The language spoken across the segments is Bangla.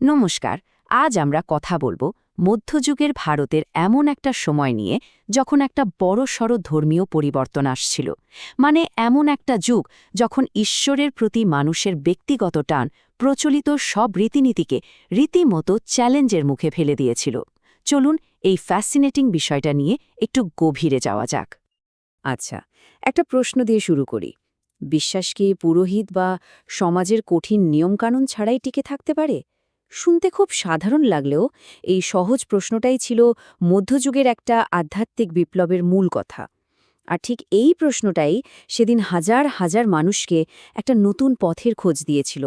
নমস্কার। আজ আমরা কথা বলবো মধ্যযুগের ভারতের এমন একটা সময় নিয়ে যখন একটা বড়সড় ধর্মীয় পরিবর্তন আসছিল। মানে এমন একটা যুগ যখন ঈশ্বরের প্রতি মানুষের ব্যক্তিগত টান প্রচলিত সব রীতিনীতিকে রীতিমতো চ্যালেঞ্জের মুখে ফেলে দিয়েছিল। চলুন এই ফ্যাসিনেটিং বিষয়টা নিয়ে একটু গভীরে যাওয়া যাক। আচ্ছা, একটা প্রশ্ন দিয়ে শুরু করি। বিশ্বাস কি পুরোহিত বা সমাজের কঠিন নিয়মকানুন ছাড়াই টিকে থাকতে পারে? শুনতে খুব সাধারণ লাগলেও এই সহজ প্রশ্নটাই ছিল মধ্যযুগের একটা আধ্যাত্মিক বিপ্লবের মূল কথা। আর ঠিক এই প্রশ্নটাই সেদিন হাজার হাজার মানুষকে একটা নতুন পথের খোঁজ দিয়েছিল।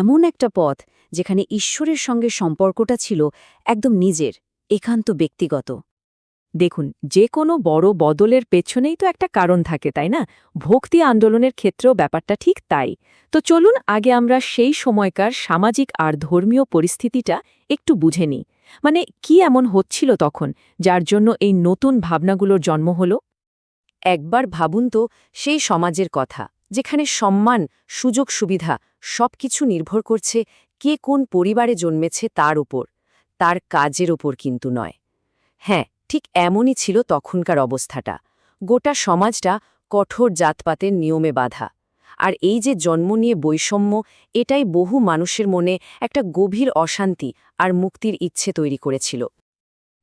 এমন একটা পথ যেখানে ঈশ্বরের সঙ্গে সম্পর্কটা ছিল একদম নিজের, একান্ত ব্যক্তিগত। দেখুন, যে কোনো বড় বদলের পেছনেই তো একটা কারণ থাকে, তাই না? ভক্তি আন্দোলনের ক্ষেত্রেও ব্যাপারটা ঠিক তাই। তো চলুন আগে আমরা সেই সময়কার সামাজিক আর ধর্মীয় পরিস্থিতিটা একটু বুঝে নিই। মানে কি এমন হচ্ছিল তখন, যার জন্য এই নতুন ভাবনাগুলোর জন্ম হলো? একবার ভাবুন তো সেই সমাজের কথা, যেখানে সম্মান, সুযোগ সুবিধা সবকিছু নির্ভর করছে কে কোন পরিবারে জন্মেছে তার উপর, তার কাজের ওপর কিন্তু নয়। হ্যাঁ, ঠিক এমনই ছিল তখনকার অবস্থাটা। গোটা সমাজটা কঠোর জাতপাতের নিয়মে বাঁধা। আর এই যে জন্ম নিয়ে বৈষম্য, এটাই বহু মানুষের মনে একটা গভীর অশান্তি আর মুক্তির ইচ্ছে তৈরি করেছিল।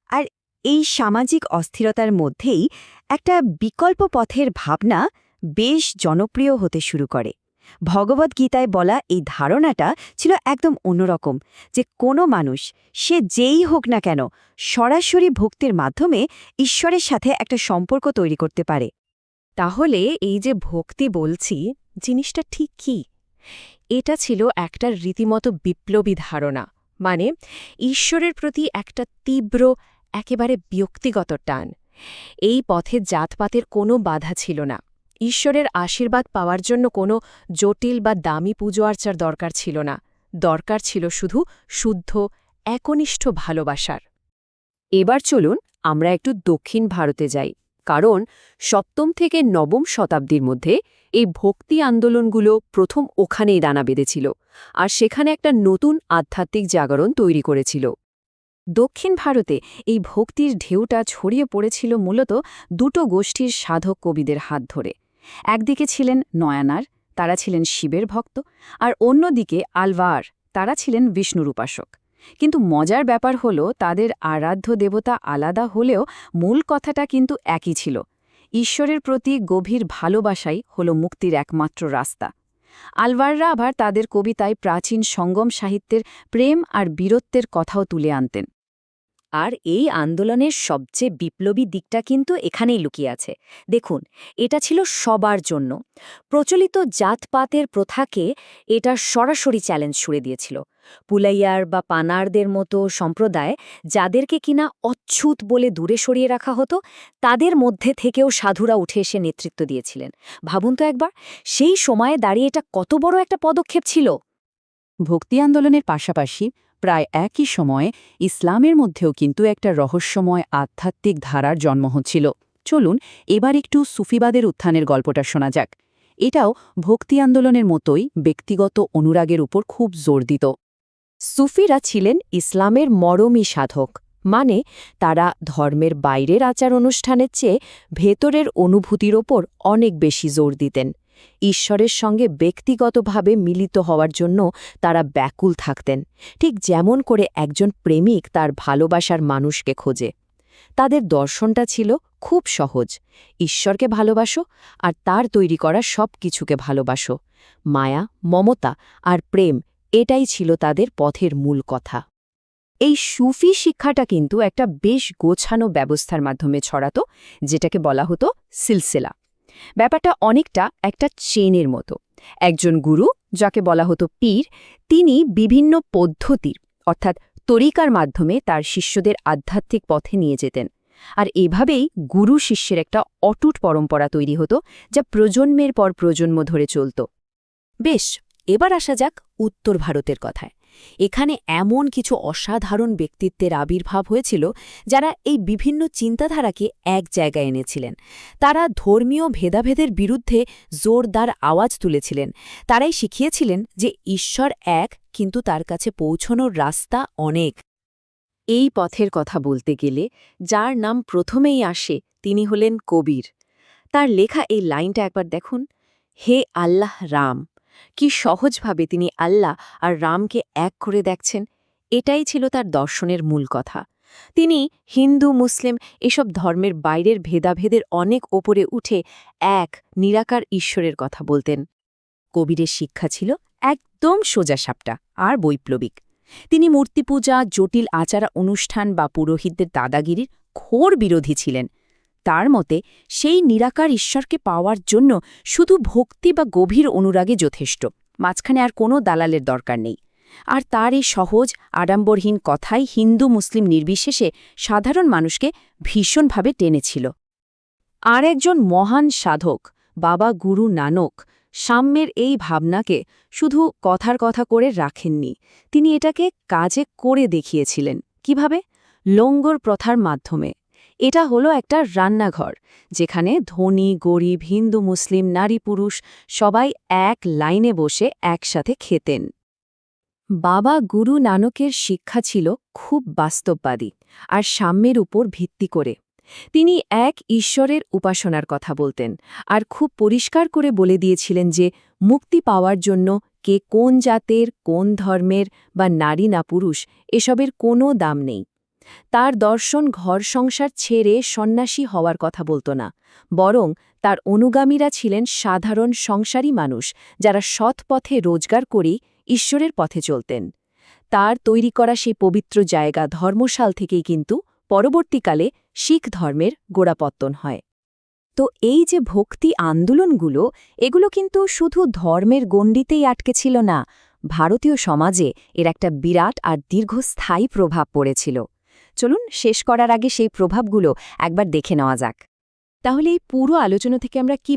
আর এই সামাজিক অস্থিরতার মধ্যেই একটা বিকল্প পথের ভাবনা বেশ জনপ্রিয় হতে শুরু করে। ভগবদ্গীতায় বলা এই ধারণাটা ছিল একদম অন্যরকম, যে কোনো মানুষ, সে যেই হোক না কেন, সরাসরি ভক্তির মাধ্যমে ঈশ্বরের সাথে একটা সম্পর্ক তৈরি করতে পারে। তাহলে এই যে ভক্তি বলছি, জিনিসটা ঠিক কি? এটা ছিল একটা রীতিমতো বিপ্লবী ধারণা। মানে ঈশ্বরের প্রতি একটা তীব্র, একেবারে ব্যক্তিগত টান। এই পথে জাতপাতের কোনো বাধা ছিল না। ঈশ্বরের আশীর্বাদ পাওয়ার জন্য কোনো জটিল বা দামি পুজো আর্চার দরকার ছিল না। দরকার ছিল শুধু শুদ্ধ, একনিষ্ঠ ভালোবাসার। এবার চলুন আমরা একটু দক্ষিণ ভারতে যাই, কারণ সপ্তম থেকে নবম শতাব্দীর মধ্যে এই ভক্তি আন্দোলনগুলো প্রথম ওখানেই দানা বেঁধেছিল, আর সেখানে একটা নতুন আধ্যাত্মিক জাগরণ তৈরি করেছিল। দক্ষিণ ভারতে এই ভক্তির ঢেউটা ছড়িয়ে পড়েছিল মূলত দুটো গোষ্ঠীর সাধক কবিদের হাত ধরে। একদিকে ছিলেন নয়ানার, তারা ছিলেন শিবের ভক্ত, আর অন্যদিকে আলভার, তারা ছিলেন বিষ্ণুর উপাসক। কিন্তু মজার ব্যাপার হলো, তাদের আরাধ্য দেবতা আলাদা হলেও মূল কথাটা কিন্তু একই ছিল। ঈশ্বরের প্রতি গভীর ভালোবাসাই হল মুক্তির একমাত্র রাস্তা। আলভাররা আবার তাদের কবিতায় প্রাচীন সঙ্গম সাহিত্যের প্রেম আর বীরত্বের কথাও তুলে আনতেন। আর এই আন্দোলনের সবচেয়ে বিপ্লবী দিকটা কিন্তু এখানেই লুকিয়ে আছে। দেখুন, এটা ছিল সবার জন্য। প্রচলিত জাতপাতের প্রথাকে এটা সরাসরি চ্যালেঞ্জ ছুড়ে দিয়েছিল। পুলাইয়ার বা পানারদের মতো সম্প্রদায়, যাদেরকে কিনা অচ্ছুত বলে দূরে সরিয়ে রাখা হতো, তাদের মধ্যে থেকেও সাধুরা উঠে এসে নেতৃত্ব দিয়েছিলেন। ভাবুন তো একবার, সেই সময়ে দাঁড়িয়ে এটা কত বড় একটা পদক্ষেপ ছিল। ভক্তি আন্দোলনের পাশাপাশি প্রায় একই সময়ে ইসলামের মধ্যেও কিন্তু একটা রহস্যময় আধ্যাত্মিক ধারার জন্ম হচ্ছিল। চলুন এবার একটু সুফিবাদের উত্থানের গল্পটা শোনা যাক। এটাও ভক্তি আন্দোলনের মতোই ব্যক্তিগত অনুরাগের উপর খুব জোর দিত। সুফিরা ছিলেন ইসলামের মরমী সাধক। মানে তারা ধর্মের বাইরের আচার অনুষ্ঠানের চেয়ে ভেতরের অনুভূতির ওপর অনেক বেশি জোর দিতেন। ঈশ্বরের সঙ্গে ব্যক্তিগতভাবে মিলিত হওয়ার জন্য তারা ব্যাকুল থাকতেন, ঠিক যেমন করে একজন প্রেমিক তার ভালোবাসার মানুষকে খোঁজে। তাদের দর্শনটা ছিল খুব সহজ: ঈশ্বরকে ভালোবাসো আর তার তৈরি করা সব কিছুকে ভালোবাসো। মায়া, মমতা আর প্রেম, এটাই ছিল তাদের পথের মূল কথা। এই সুফি শিক্ষাটা কিন্তু একটা বেশ গোছানো ব্যবস্থার মাধ্যমে ছড়াতো, যেটাকে বলা হতো সিলসিলা। ব্যাপারটা অনেকটা একটা চেনের মতো। একজন গুরু, যাকে বলা হতো পীর, তিনি বিভিন্ন পদ্ধতির অর্থাৎ তরিকার মাধ্যমে তার শিষ্যদের আধ্যাত্মিক পথে নিয়ে যেতেন। আর এভাবেই গুরু শিষ্যের একটা অটুট পরম্পরা তৈরি হতো, যা প্রজন্মের পর প্রজন্ম ধরে চলত। বেশ, এবার আসা যাক উত্তর ভারতের কথায়। এখানে এমন কিছু অসাধারণ ব্যক্তিত্বের আবির্ভাব হয়েছিল যারা এই বিভিন্ন চিন্তাধারাকে এক জায়গায় এনেছিলেন। তারা ধর্মীয় ভেদাভেদের বিরুদ্ধে জোরদার আওয়াজ তুলেছিলেন। তারাই শিখিয়েছিলেন যে ঈশ্বর এক, কিন্তু তার কাছে পৌঁছনোর রাস্তা অনেক। এই পথের কথা বলতে গেলে যার নাম প্রথমেই আসে তিনি হলেন কবির। তার লেখা এই লাইনটা একবার দেখুন, হে আল্লাহ রাম। কি সহজভাবে তিনি আল্লাহ আর রামকে এক করে দেখছেন। এটাই ছিল তার দর্শনের মূল কথা। তিনি হিন্দু মুসলিম এসব ধর্মের বাইরের ভেদাভেদের অনেক ওপরে উঠে এক নিরাকার ঈশ্বরের কথা বলতেন। কবিরের শিক্ষা ছিল একদম সোজাসাপটা আর বৈপ্লবিক। তিনি মূর্তিপূজা, জটিল আচার অনুষ্ঠান বা পুরোহিতদের দাদাগিরির ঘোর বিরোধী ছিলেন। তার মতে সেই নিরাকার ঈশ্বরকে পাওয়ার জন্য শুধু ভক্তি বা গভীর অনুরাগে যথেষ্ট, মাঝখানে আর কোনো দালালের দরকার নেই। আর তার এই সহজ আডম্বরহীন কথাই হিন্দু মুসলিম নির্বিশেষে সাধারণ মানুষকে ভীষণভাবে টেনেছিল। আর একজন মহান সাধক বাবা গুরু নানক সাম্যের এই ভাবনাকে শুধু কথার কথা করে রাখেননি, তিনি এটাকে কাজে করে দেখিয়েছিলেন। কিভাবে? লঙ্গর প্রথার মাধ্যমে। এটা হলো একটা রান্নাঘর যেখানে ধনী গরিব হিন্দু মুসলিম নারী পুরুষ সবাই এক লাইনে বসে একসাথে খেতেন। বাবা গুরু নানকের শিক্ষা ছিল খুব বাস্তববাদী আর সাম্যের উপর ভিত্তি করে। তিনি এক ঈশ্বরের উপাসনার কথা বলতেন আর খুব পরিষ্কার করে বলে দিয়েছিলেন যে মুক্তি পাওয়ার জন্য কে কোন জাতের, কোন ধর্মের বা নারী না পুরুষ এসবের কোনো দাম নেই। তার দর্শন ঘর সংসার ছেড়ে সন্ন্যাসী হওয়ার কথা বলতো না, বরং তার অনুগামীরা ছিলেন সাধারণ সংসারী মানুষ যারা সৎ পথে রোজগার করেই ঈশ্বরের পথে চলতেন। তার তৈরি করা সেই পবিত্র জায়গা ধর্মশাল থেকেই কিন্তু পরবর্তীকালে শিখ ধর্মের গোড়াপত্তন হয়। তো এই যে ভক্তি আন্দোলনগুলো, এগুলো কিন্তু শুধু ধর্মের গণ্ডিতেই আটকে ছিল না, ভারতীয় সমাজে এর একটা বিরাট আর দীর্ঘস্থায়ী প্রভাব পড়েছিল। চলুন শেষ করার আগে সেই প্রভাবগুলো একবার দেখে নেওয়া যাক। তাহলে এই পুরো আলোচনা থেকে আমরা কি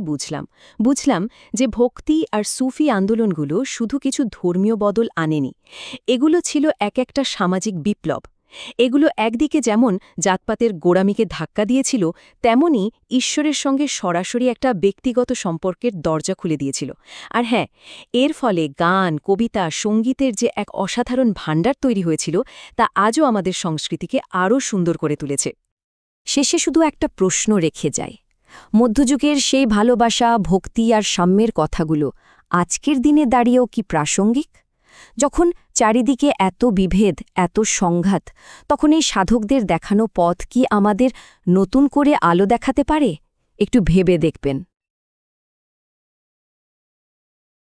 বুঝলাম যে ভক্তি আর সুফি আন্দোলনগুলো শুধু কিছু ধর্মীয় বদল আনেনি, এগুলো ছিল এক একটা সামাজিক বিপ্লব। এগুলো একদিকে যেমন জাতপাতের গোড়ামিকে ধাক্কা দিয়েছিল, তেমনি ঈশ্বরের সঙ্গে সরাসরি একটা ব্যক্তিগত সম্পর্কের দরজা খুলে দিয়েছিল। আর হ্যাঁ, এর ফলে গান, কবিতা, সঙ্গীতের যে এক অসাধারণ ভাণ্ডার তৈরি হয়েছিল, তা আজও আমাদের সংস্কৃতিকে আরও সুন্দর করে তুলেছে। শেষে শুধু একটা প্রশ্ন রেখে যায়, মধ্যযুগের সেই ভালোবাসা, ভক্তি আর সাম্যের কথাগুলো আজকের দিনে দাঁড়িয়েও কি প্রাসঙ্গিক? যখন চারিদিকে এত বিভেদ, এত সংঘাত, তখন এই সাধকদের দেখানো পথ কি আমাদের নতুন করে আলো দেখাতে পারে? একটু ভেবে দেখবেন।